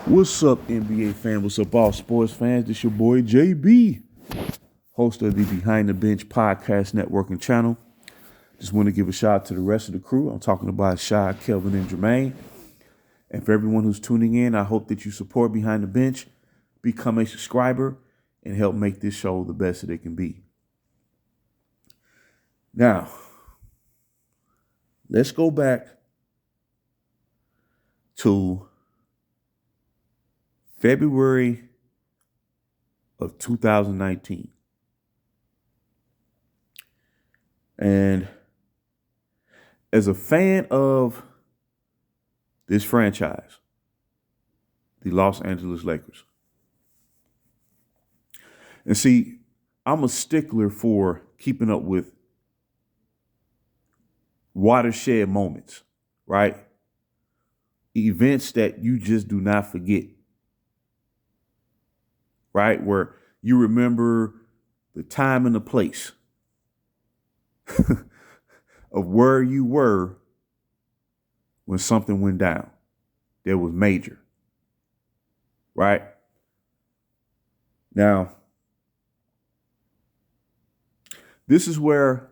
What's up, NBA fans? What's up, all sports fans? This your boy JB, host of the Behind the Bench podcast network and channel. Just want to give a shout out to the rest of the crew. I'm talking about Shy, Kelvin, and Jermaine. And for everyone who's tuning in, I hope that you support Behind the Bench, become a subscriber, and help make this show the best that it can be. Now, let's go back to February of 2019. And as a fan of this franchise, the Los Angeles Lakers, and see, I'm a stickler for keeping up with watershed moments, right? Events that you just do not forget. Right? Where you remember the time and the place of where you were when something went down that was major. Right? Now, this is where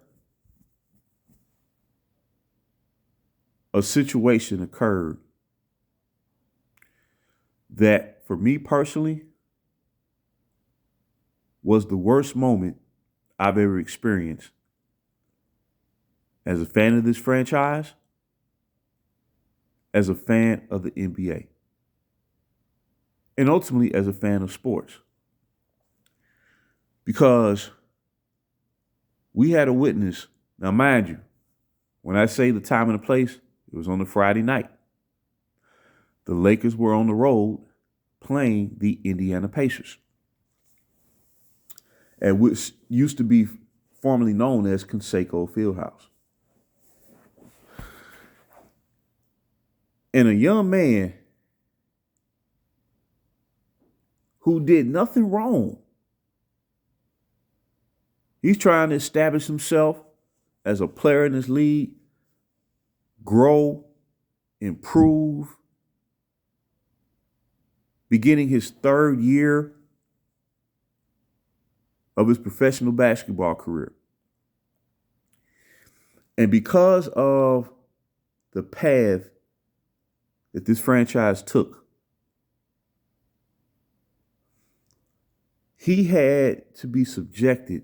a situation occurred that, for me personally, was the worst moment I've ever experienced as a fan of this franchise, as a fan of the NBA, and ultimately as a fan of sports. Because we had a witness. Now, mind you, when I say the time and the place, it was on a Friday night. The Lakers were on the road playing the Indiana Pacers, at which used to be formerly known as Conseco Fieldhouse. And a young man who did nothing wrong, he's trying to establish himself as a player in this league, grow, improve, beginning his third year of his professional basketball career. And because of the path that this franchise took, he had to be subjected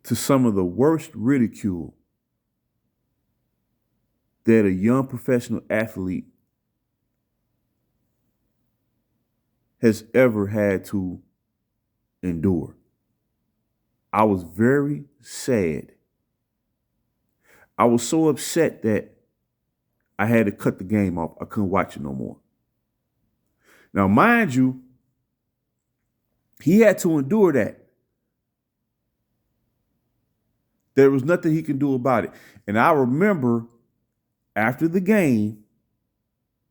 to some of the worst ridicule that a young professional athlete has ever had to endure. I was very sad. I was so upset that I had to cut the game off. I couldn't watch it no more. Now, mind you, he had to endure that. There was nothing he could do about it. And I remember after the game,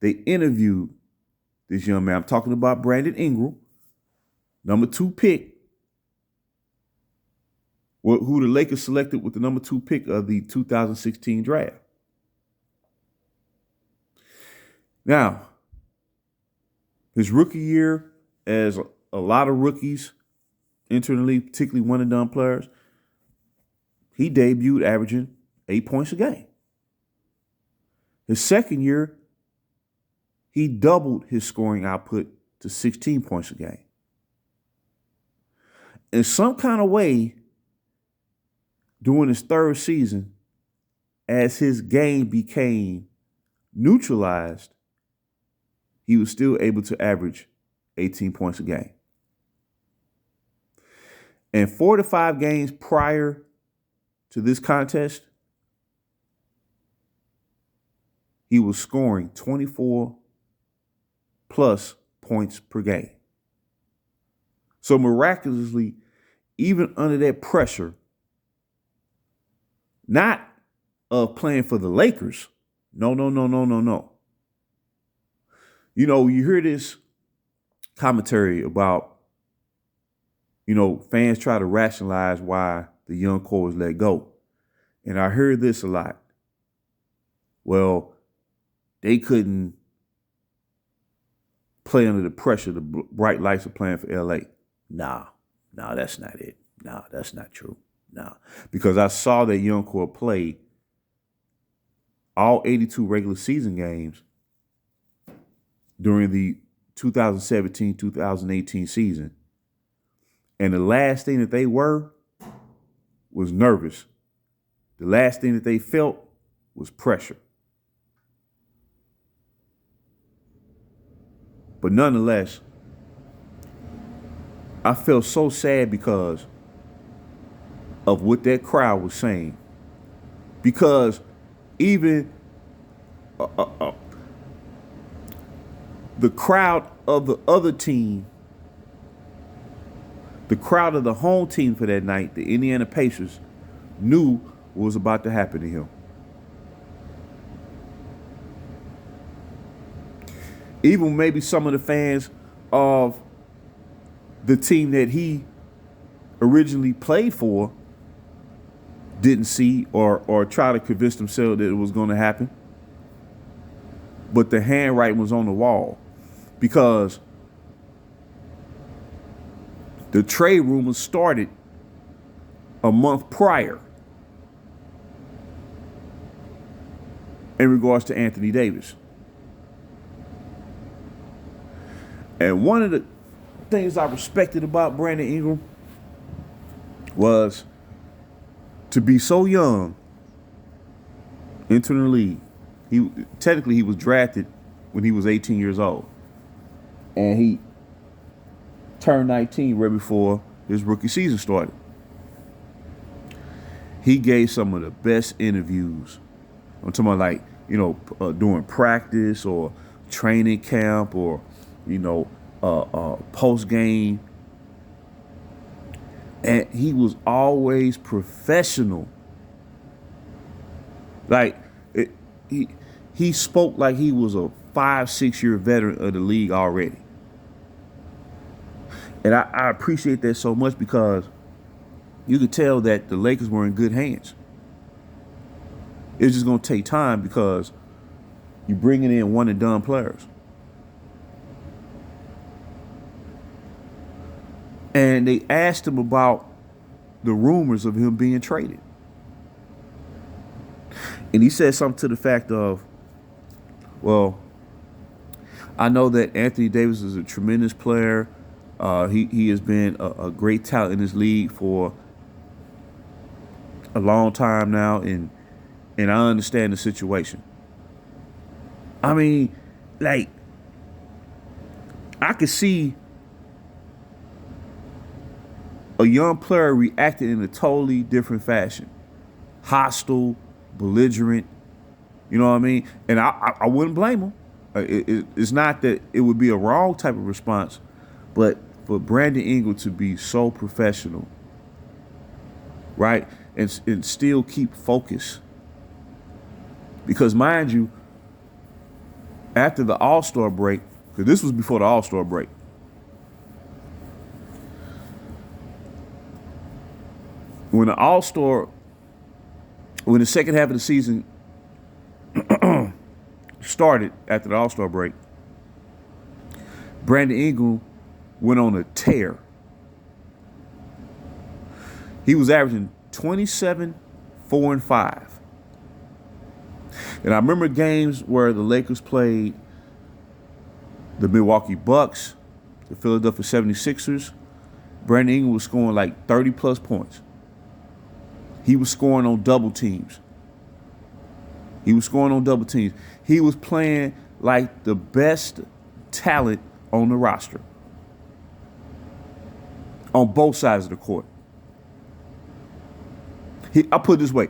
they interviewed this young man. I'm talking about Brandon Ingram, number 2 pick, who the Lakers selected with the number 2 pick of the 2016 draft. Now, his rookie year, as a lot of rookies entering the league, particularly one-and-done players, he debuted averaging 8 points a game. His second year, he doubled his scoring output to 16 points a game. In some kind of way, during his third season, as his game became neutralized, he was still able to average 18 points a game. And 4 to 5 games prior to this contest, he was scoring 24 plus points per game. So miraculously, even under that pressure, not of playing for the Lakers, no. You know, you hear this commentary about, fans try to rationalize why the young core was let go. And I heard this a lot. Well, they couldn't play under the pressure. The bright lights of playing for LA. Nah, that's not it. Nah, that's not true. Nah, because I saw that young core play all 82 regular season games during the 2017-2018 season. And the last thing that they were was nervous. The last thing that they felt was pressure. But nonetheless, I felt so sad because of what that crowd was saying. Because even the crowd of the other team, the crowd of the home team for that night, the Indiana Pacers, knew what was about to happen to him. Even maybe some of the fans of the team that he originally played for didn't see or try to convince themselves that it was going to happen. But the handwriting was on the wall because the trade rumors started a month prior in regards to Anthony Davis. And one of the things I respected about Brandon Ingram was to be so young entering the league. He was drafted when he was 18 years old. And he turned 19 right before his rookie season started. He gave some of the best interviews. I'm talking about like, during practice or training camp or, post game. And he was always professional. Like, he spoke like he was a 5-6 year veteran of the league already. And I appreciate that so much because you could tell that the Lakers were in good hands. It's just going to take time because you're bringing in one and done players. And they asked him about the rumors of him being traded. And he said something to the fact of, well, I know that Anthony Davis is a tremendous player. He has been a great talent in this league for a long time now, and I understand the situation. I mean, like, I could see a young player reacting in a totally different fashion. Hostile, belligerent, you know what I mean? And I wouldn't blame him. It's not that it would be a wrong type of response, but for Brandon Ingram to be so professional, right, and still keep focus. Because mind you, after the All-Star break, because this was before the All-Star break, when the second half of the season started after the All-Star break, Brandon Ingram went on a tear. He was averaging 27, 4, and 5. And I remember games where the Lakers played the Milwaukee Bucks, the Philadelphia 76ers. Brandon Ingram was scoring like 30-plus points. He was scoring on double teams. He was playing like the best talent on the roster. On both sides of the court. I'll put it this way.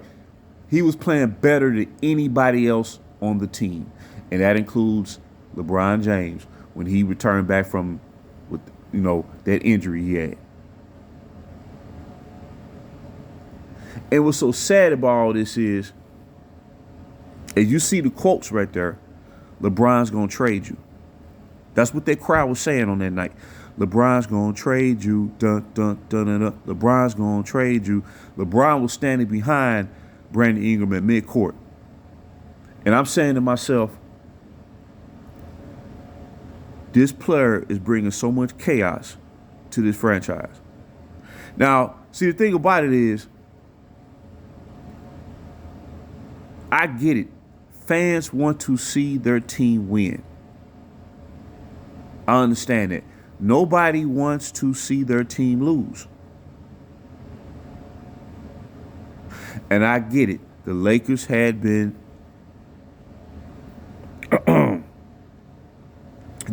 He was playing better than anybody else on the team. And that includes LeBron James when he returned back from that injury he had. And what's so sad about all this is, as you see the quotes right there, LeBron's going to trade you. That's what that crowd was saying on that night. LeBron's going to trade you. Dun, dun, dun, dun, dun. LeBron's going to trade you. LeBron was standing behind Brandon Ingram at midcourt. And I'm saying to myself, This player is bringing so much chaos to this franchise. Now, see, the thing about it is, I get it. Fans want to see their team win. I understand that. Nobody wants to see their team lose. And I get it. The Lakers had been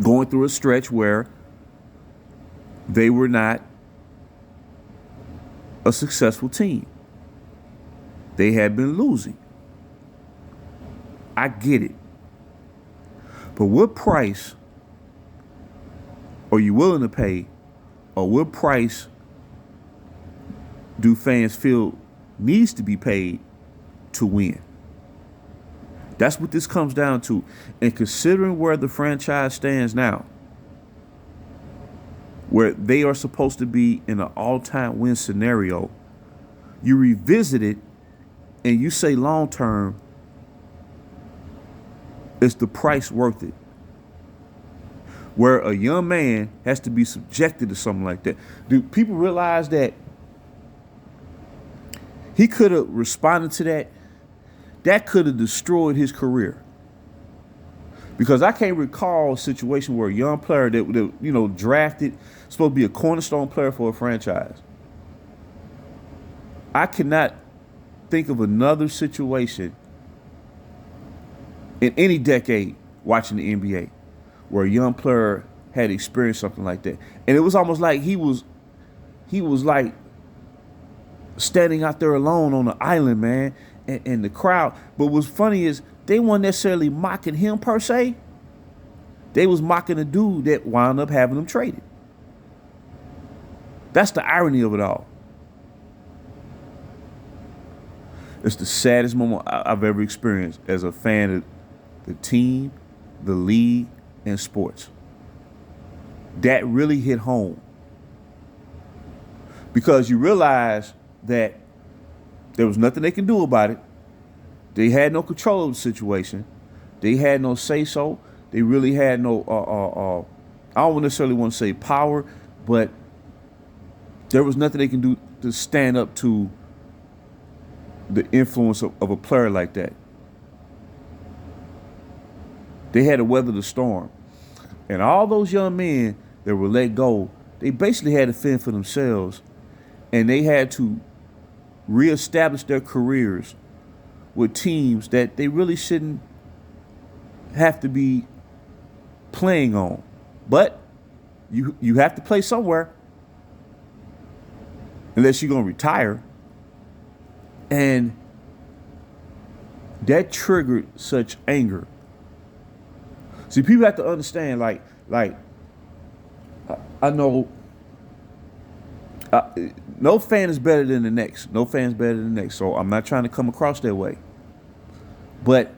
going through a stretch where they were not a successful team. They had been losing. I get it. But what price are you willing to pay, or what price do fans feel needs to be paid to win? That's what this comes down to. And considering where the franchise stands now, where they are supposed to be in an all-time win scenario, you revisit it and you say long-term, is the price worth it? Where a young man has to be subjected to something like that. Do people realize that he could have responded to that? That could have destroyed his career. Because I can't recall a situation where a young player that drafted, supposed to be a cornerstone player for a franchise. I cannot think of another situation in any decade watching the NBA where a young player had experienced something like that. And it was almost like he was like standing out there alone on the island, man, and the crowd. But what's funny is they weren't necessarily mocking him per se. They was mocking the dude that wound up having him traded. That's the irony of it all. It's the saddest moment I've ever experienced as a fan of the team, the league, and sports. That really hit home. Because you realize that there was nothing they can do about it. They had no control of the situation. They had no say-so. They really had no, I don't necessarily want to say power, but there was nothing they can do to stand up to the influence of a player like that. They had to weather the storm. And all those young men that were let go, they basically had to fend for themselves. And they had to reestablish their careers with teams that they really shouldn't have to be playing on. But you have to play somewhere unless you're going to retire. And that triggered such anger. See, people have to understand, like I know no fan is better than the next. No fan is better than the next. So I'm not trying to come across that way. But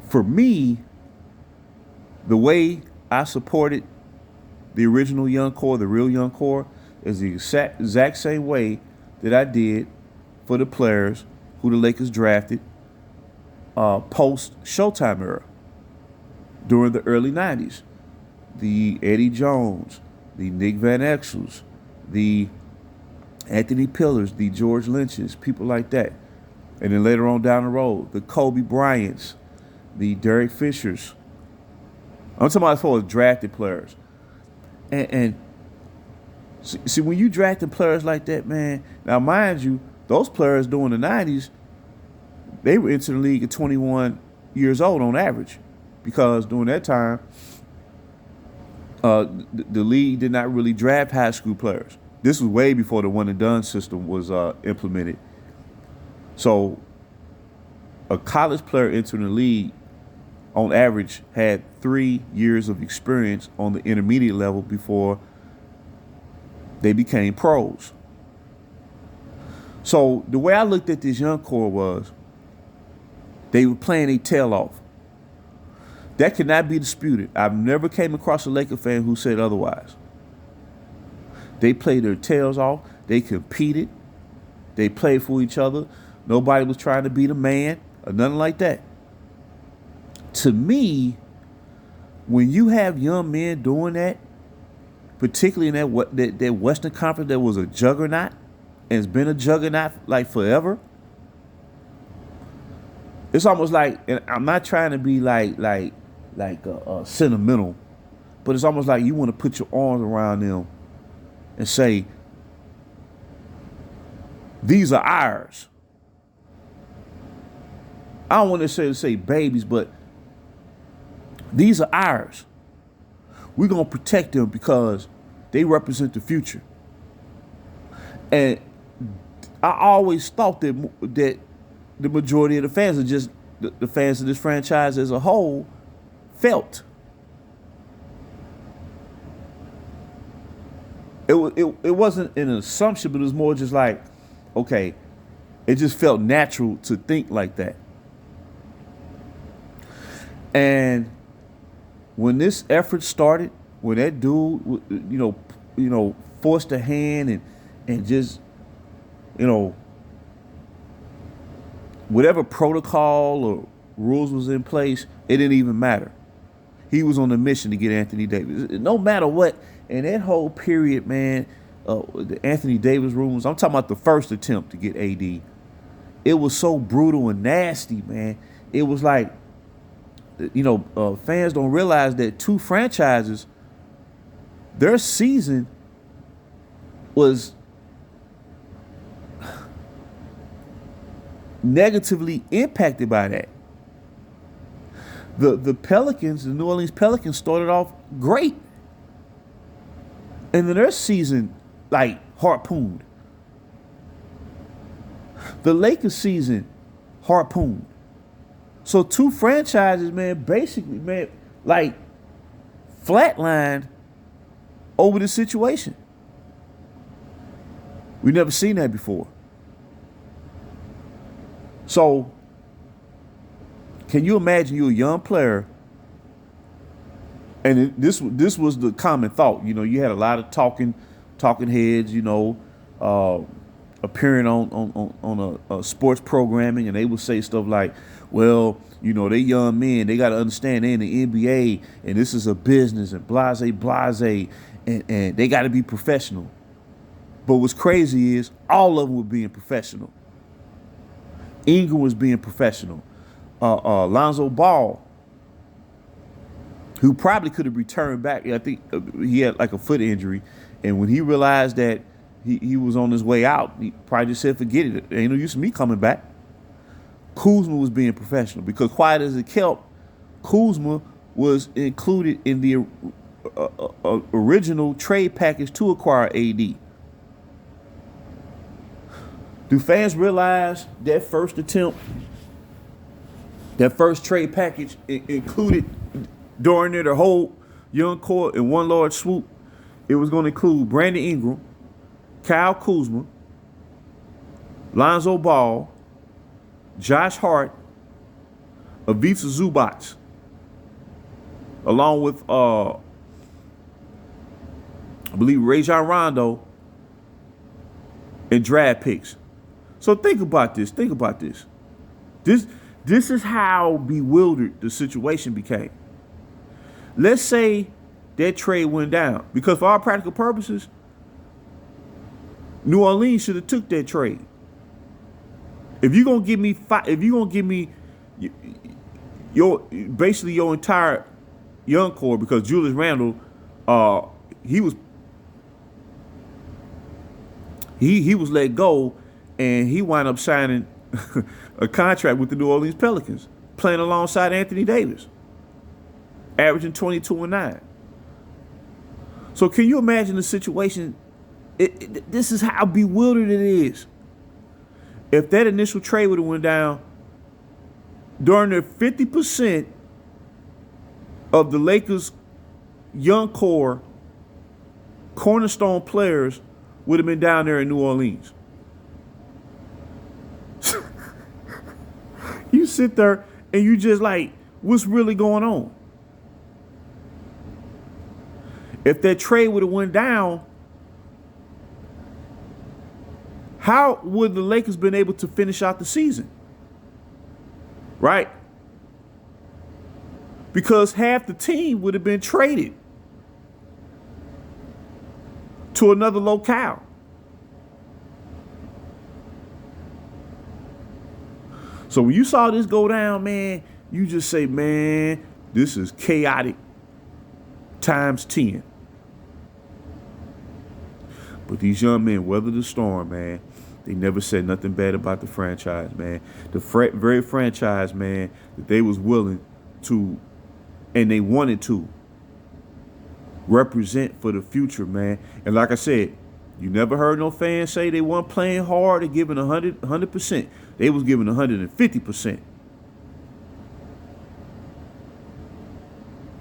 for me, the way I supported the original young core, the real young core, is the exact same way that I did for the players who the Lakers drafted post Showtime era during the early 90s. The Eddie Jones, the Nick Van Exels, the Anthony Pillars, the George Lynches, people like that. And then later on down the road, the Kobe Bryants, the Derek Fishers. I'm talking about as far as drafted players. And see, when you drafted players like that, man, now mind you, those players during the 90s, they were into the league at 21 years old on average. Because during that time, the league did not really draft high school players. This was way before the one and done system was implemented. So a college player entering the league on average had 3 years of experience on the intermediate level before they became pros. So the way I looked at this young core was they were playing a tail off. That cannot be disputed. I've never came across a Laker fan who said otherwise. They played their tails off. They competed. They played for each other. Nobody was trying to be the man or nothing like that. To me, When you have young men doing that, particularly in that Western Conference that was a juggernaut and has been a juggernaut like forever, it's almost like, and I'm not trying to be like sentimental, but it's almost like you want to put your arms around them and say, these are ours. I don't want to say babies, but these are ours. We're going to protect them because they represent the future. And I always thought that the majority of the fans are just the fans of this franchise as a whole felt. It wasn't an assumption, but it was more just like, okay, it just felt natural to think like that. And when this effort started, when that dude, forced a hand and just, whatever protocol or rules was in place, it didn't even matter. He was on a mission to get Anthony Davis. No matter what, and that whole period, man, the Anthony Davis rumors, I'm talking about the first attempt to get AD. It was so brutal and nasty, man. It was like, fans don't realize that two franchises, their season was negatively impacted by that. The Pelicans, the New Orleans Pelicans, started off great. And then their season, harpooned. The Lakers season, harpooned. So two franchises, man, basically, flatlined over the situation. We never seen that before. So, can you imagine you're a young player, and this was the common thought. You had a lot of talking heads, appearing on a sports programming, and they would say stuff like, well, they young men, they got to understand they're in the NBA, and this is a business, and blase, and they got to be professional. But what's crazy is all of them were being professional. Ingram was being professional. Lonzo Ball, who probably could have returned back. I think he had a foot injury, and when he realized that he was on his way out, he probably just said, forget it. Ain't no use of me coming back. Kuzma was being professional because, quiet as it kept, Kuzma was included in the original trade package to acquire AD. Do fans realize that first attempt, that first trade package included during their whole young core in one large swoop? It was going to include Brandon Ingram, Kyle Kuzma, Lonzo Ball, Josh Hart, Ivica Zubac, along with I believe Rajon Rondo, and draft picks. So think about this. This is how bewildered the situation became. Let's say that trade went down, because for all practical purposes, New Orleans should have took that trade. If you're gonna give me your entire young core, because Julius Randle, he was let go, and he wound up signing a contract with the New Orleans Pelicans, playing alongside Anthony Davis, averaging 22 and 9. So can you imagine the situation? This is how bewildered it is. If that initial trade would have went down, during the 50% of the Lakers' young core, cornerstone players would have been down there in New Orleans. You sit there and you just like, what's really going on? If that trade would have went down, how would the Lakers been able to finish out the season? Right? because half the team would have been traded to another locale. So when you saw this go down, man, you just say, man, this is chaotic times 10. But these young men weathered the storm, man. They never said nothing bad about the franchise, man. The very franchise, man, that they was willing to, and they wanted to, represent for the future, man. And like I said, you never heard no fans say they weren't playing hard and giving 100%. They was giving 150%.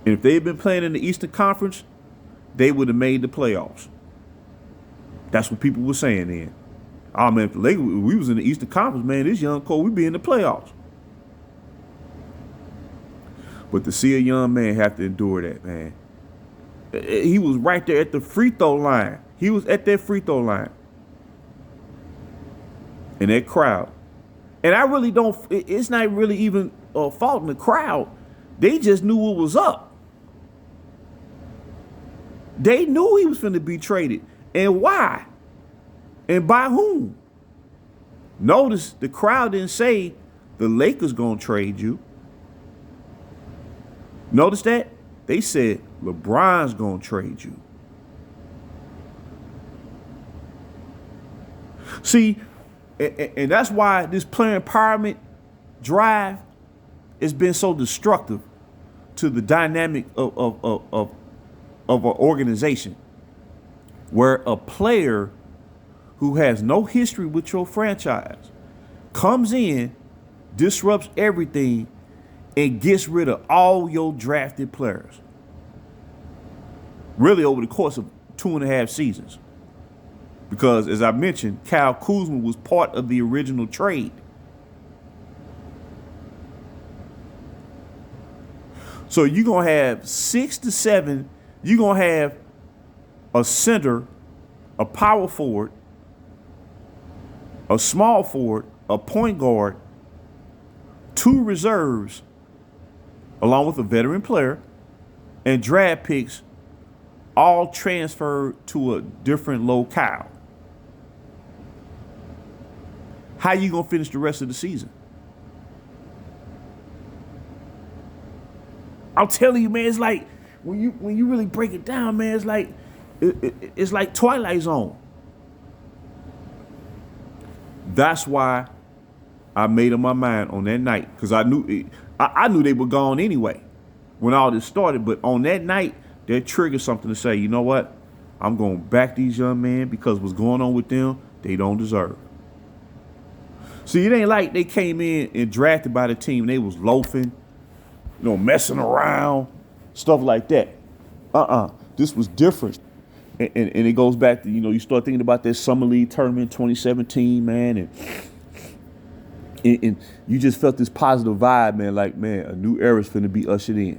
And if they had been playing in the Eastern Conference, they would have made the playoffs. That's what people were saying then. Oh, man, if the Lakers, we was in the Eastern Conference, man, this young core, we'd be in the playoffs. But to see a young man have to endure that, man. He was right there at the free throw line. He was at that free throw line. And that crowd. And I really don't, it's not really even faulting the crowd. They just knew what was up. They knew he was finna be traded. And why? And by whom? Notice the crowd didn't say the Lakers gonna trade you. Notice that? They said LeBron's gonna trade you. See, and that's why this player empowerment drive has been so destructive to the dynamic of an organization, where a player who has no history with your franchise comes in, disrupts everything, and gets rid of all your drafted players. Really over the course of 2.5 seasons. Because, as I mentioned, Kyle Kuzma was part of the original trade. So you're going to have 6 to 7, you're going to have a center, a power forward, a small forward, a point guard, 2 reserves, along with a veteran player, and draft picks, all transferred to a different locale. How you gonna finish the rest of the season? I'm telling you, man, it's like when you really break it down, man, it's like Twilight Zone. That's why I made up my mind on that night, because I knew they were gone anyway when all this started. But on that night, that triggered something to say, you know what? I'm going to back these young men, because what's going on with them, they don't deserve. See, it ain't like they came in and drafted by the team and they was loafing, messing around, stuff like that. This was different. And it goes back to, you start thinking about that Summer League tournament 2017, man, and you just felt this positive vibe, man, like, man, a new era's finna be ushered in.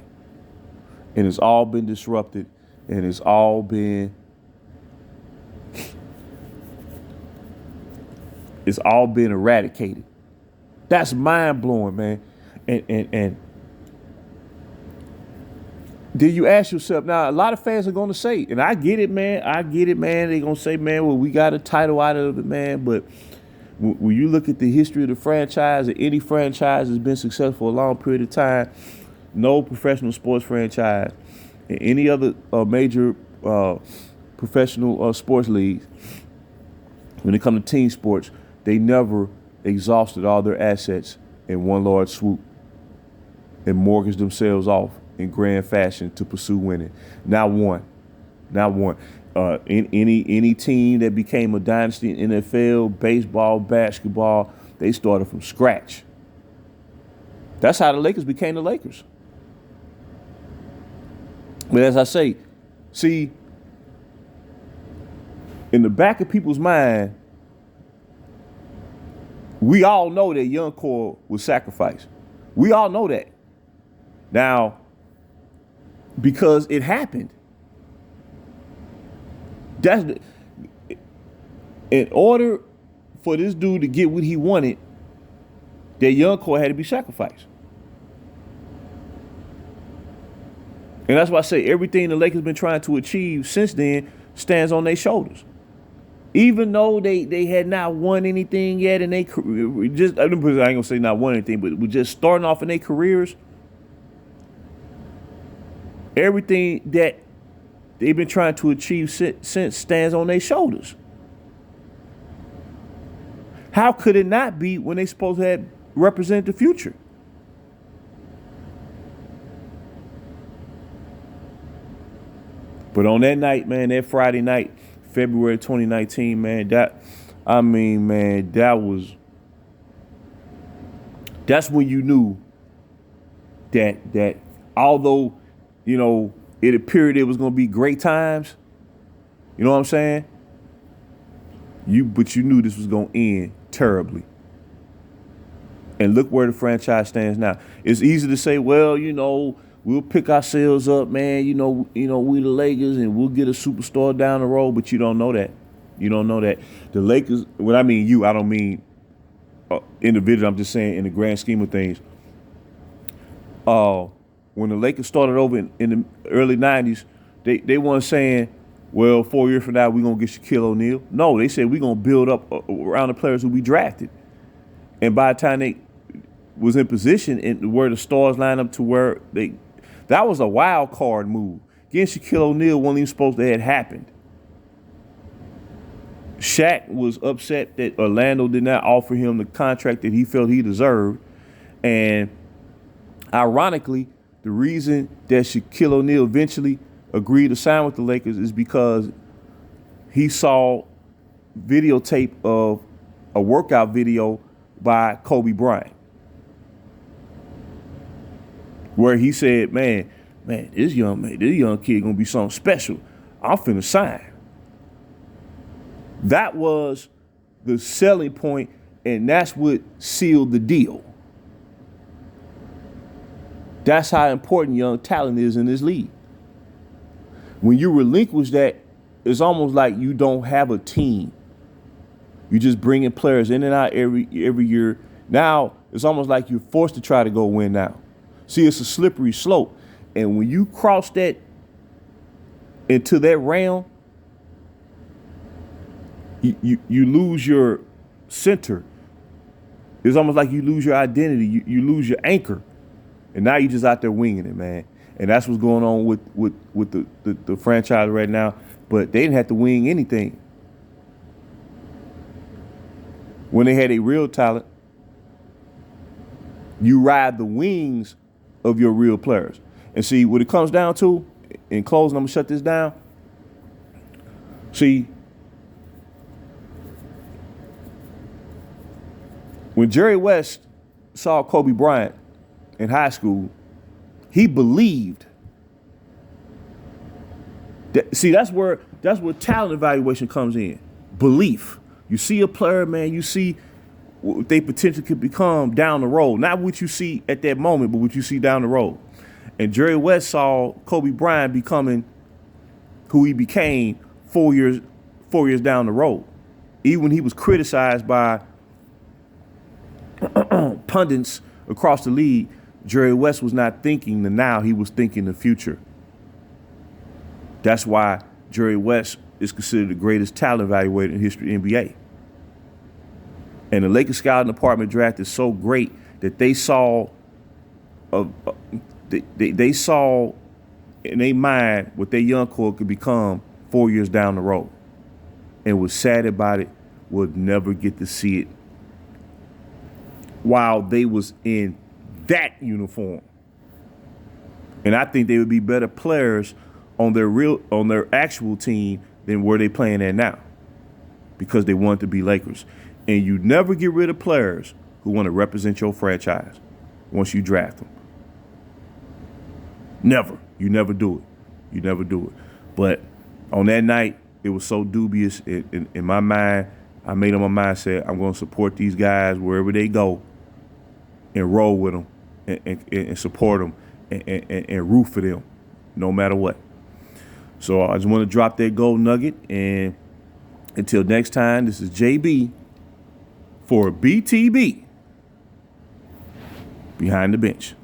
And it's all been disrupted, and it's all been eradicated. That's mind-blowing, man. And then you ask yourself, now, a lot of fans are going to say, and I get it, man. They're going to say, man, well, we got a title out of it, man. But when you look at the history of the franchise, or any franchise has been successful a long period of time, no professional sports franchise in any other major professional sports leagues, when it comes to team sports, they never exhausted all their assets in one large swoop and mortgaged themselves off in grand fashion to pursue winning. Not one. In any team that became a dynasty in NFL, baseball, basketball, they started from scratch. That's how the Lakers became the Lakers. But as I say, see, in the back of people's mind, we all know that young core was sacrificed. We all know that. Now, because it happened. In order for this dude to get what he wanted, that young core had to be sacrificed. And that's why I say everything the Lakers been trying to achieve since then stands on their shoulders. Even though they had not won anything yet in their career, I ain't gonna say not won anything, but we're just starting off in their careers. Everything that they've been trying to achieve since stands on their shoulders. How could it not be when they supposed to have represent the future? But on that night, man, that Friday night, February 2019, man, that's when you knew that although, you know, it appeared it was gonna be great times, you know what I'm saying? But you knew this was gonna end terribly. And look where the franchise stands now. It's easy to say, well, you know, we'll pick ourselves up, man. You know, we the Lakers, and we'll get a superstar down the road. But you don't know that. You don't know that. The Lakers. When I mean you, I don't mean individual. I'm just saying in the grand scheme of things. When the Lakers started over in the early '90s, they weren't saying, well, 4 years from now we're gonna get Shaquille O'Neal. No, they said we're gonna build up around the players who we drafted. And by the time they was in position and where the stars line up to where that was a wild card move. Getting Shaquille O'Neal wasn't even supposed to have happened. Shaq was upset that Orlando did not offer him the contract that he felt he deserved. And ironically, the reason that Shaquille O'Neal eventually agreed to sign with the Lakers is because he saw videotape of a workout video by Kobe Bryant, where he said, man, this young kid gonna be something special. I'm finna sign. That was the selling point, and that's what sealed the deal. That's how important young talent is in this league. When you relinquish that, it's almost like you don't have a team. You just bringing players in and out every year. Now, it's almost like you're forced to try to go win now. See, it's a slippery slope. And when you cross that into that realm, you lose your center. It's almost like you lose your identity. You lose your anchor. And now you're just out there winging it, man. And that's what's going on with the franchise right now. But they didn't have to wing anything. When they had a real talent, you ride the wings of your real players. And see, what it comes down to, in closing, I'm going to shut this down. See, when Jerry West saw Kobe Bryant in high school, he believed that. See, that's where talent evaluation comes in. Belief. You see a player, man, you see what they potentially could become down the road. Not what you see at that moment, but what you see down the road. And Jerry West saw Kobe Bryant becoming who he became 4 years down the road. Even when he was criticized by pundits across the league, Jerry West was not thinking the now, he was thinking the future. That's why Jerry West is considered the greatest talent evaluator in the history of the NBA. And the Lakers scouting department draft is so great that they saw they saw in their mind what their young core could become 4 years down the road. And was sad about it, would never get to see it while they was in that uniform. And I think they would be better players on their actual team than where they playing at now, because they want to be Lakers. And you never get rid of players who want to represent your franchise once you draft them. Never. You never do it. You never do it. But on that night, it was so dubious. In my mind, I made up my mind, said, I'm going to support these guys wherever they go and roll with them and support them and root for them no matter what. So I just want to drop that gold nugget. And until next time, this is JB for BTB Behind the Bench.